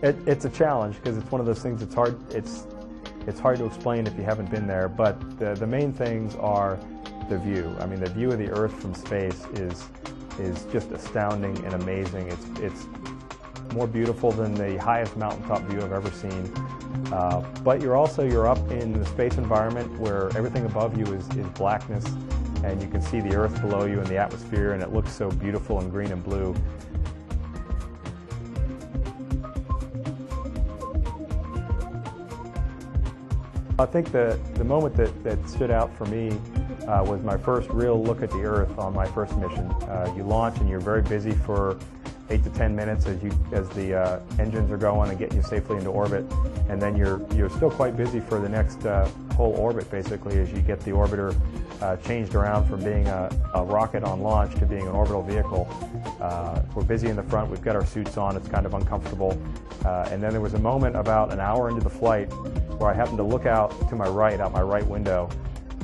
It's a challenge because it's one of those things that's hard. It's hard to explain if you haven't been there. But the main things are the view. I mean, the view of the Earth from space is just astounding and amazing. It's more beautiful than the highest mountaintop view I've ever seen. But you're up in the space environment where everything above you is blackness, and you can see the Earth below you in the atmosphere, and it looks so beautiful and green and blue. I think the moment that stood out for me was my first real look at the Earth on my first mission. You launch and you're very busy for 8 to 10 minutes as the engines are going and getting you safely into orbit, and then you're still quite busy for the next whole orbit basically as you get the orbiter changed around from being a rocket on launch to being an orbital vehicle. We're busy in the front, we've got our suits on, it's kind of uncomfortable, and then there was a moment about an hour into the flight where I happened to look out to my right, out my right window,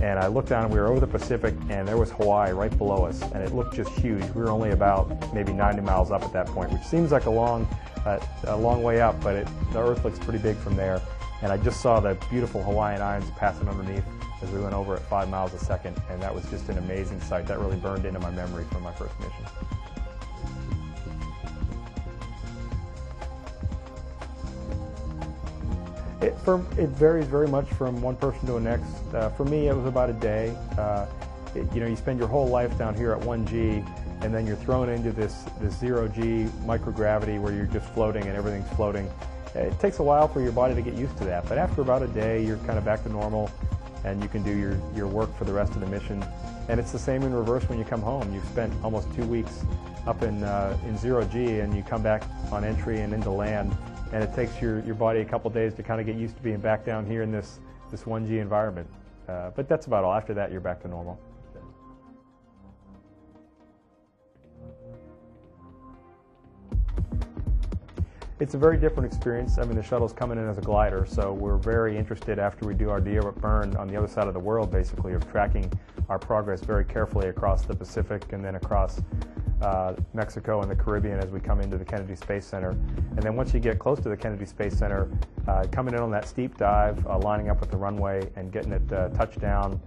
and I looked down and we were over the Pacific and there was Hawaii right below us, and it looked just huge. We were only about maybe 90 miles up at that point, which seems like a long way up, but the Earth looks pretty big from there. And I just saw the beautiful Hawaiian Islands passing underneath as we went over at 5 miles a second, and that was just an amazing sight. That really burned into my memory from my first mission. It varies very much from one person to the next. For me, it was about a day. You spend your whole life down here at 1G, and then you're thrown into this 0G microgravity where you're just floating and everything's floating. It takes a while for your body to get used to that, but after about a day, you're kind of back to normal, and you can do your work for the rest of the mission. And it's the same in reverse when you come home. You've spent almost 2 weeks up in 0G, and you come back on entry and into land, and it takes your body a couple days to kind of get used to being back down here in this 1G environment. But that's about all. After that, you're back to normal. It's a very different experience. I mean, the shuttle's coming in as a glider, so we're very interested after we do our deorbit burn on the other side of the world, basically, of tracking our progress very carefully across the Pacific and then across Mexico and the Caribbean as we come into the Kennedy Space Center. And then once you get close to the Kennedy Space Center, coming in on that steep dive, lining up with the runway and getting it touched down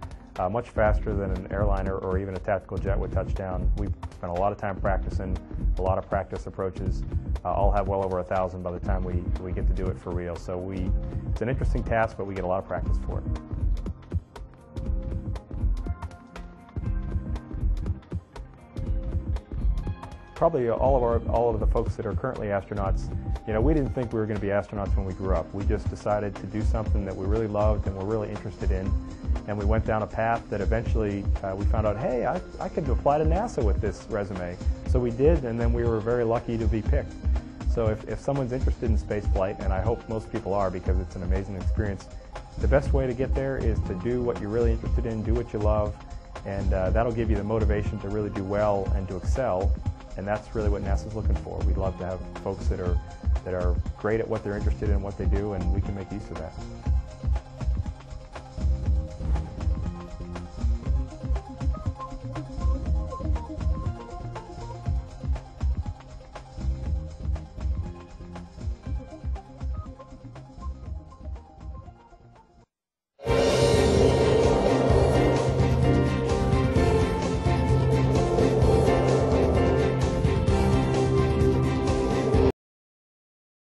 much faster than an airliner or even a tactical jet would touch down. We've spent a lot of time practicing, a lot of practice approaches. I'll have well over 1,000 by the time we get to do it for real. So it's an interesting task, but we get a lot of practice for it. Probably all of the folks that are currently astronauts, we didn't think we were going to be astronauts when we grew up. We just decided to do something that we really loved and were really interested in, and we went down a path that eventually we found out, hey, I could apply to NASA with this resume. So we did, and then we were very lucky to be picked. So if someone's interested in space flight, and I hope most people are because it's an amazing experience, the best way to get there is to do what you're really interested in, do what you love, and that'll give you the motivation to really do well and to excel. And that's really what NASA's looking for. We'd love to have folks that are great at what they're interested in, what they do, and we can make use of that.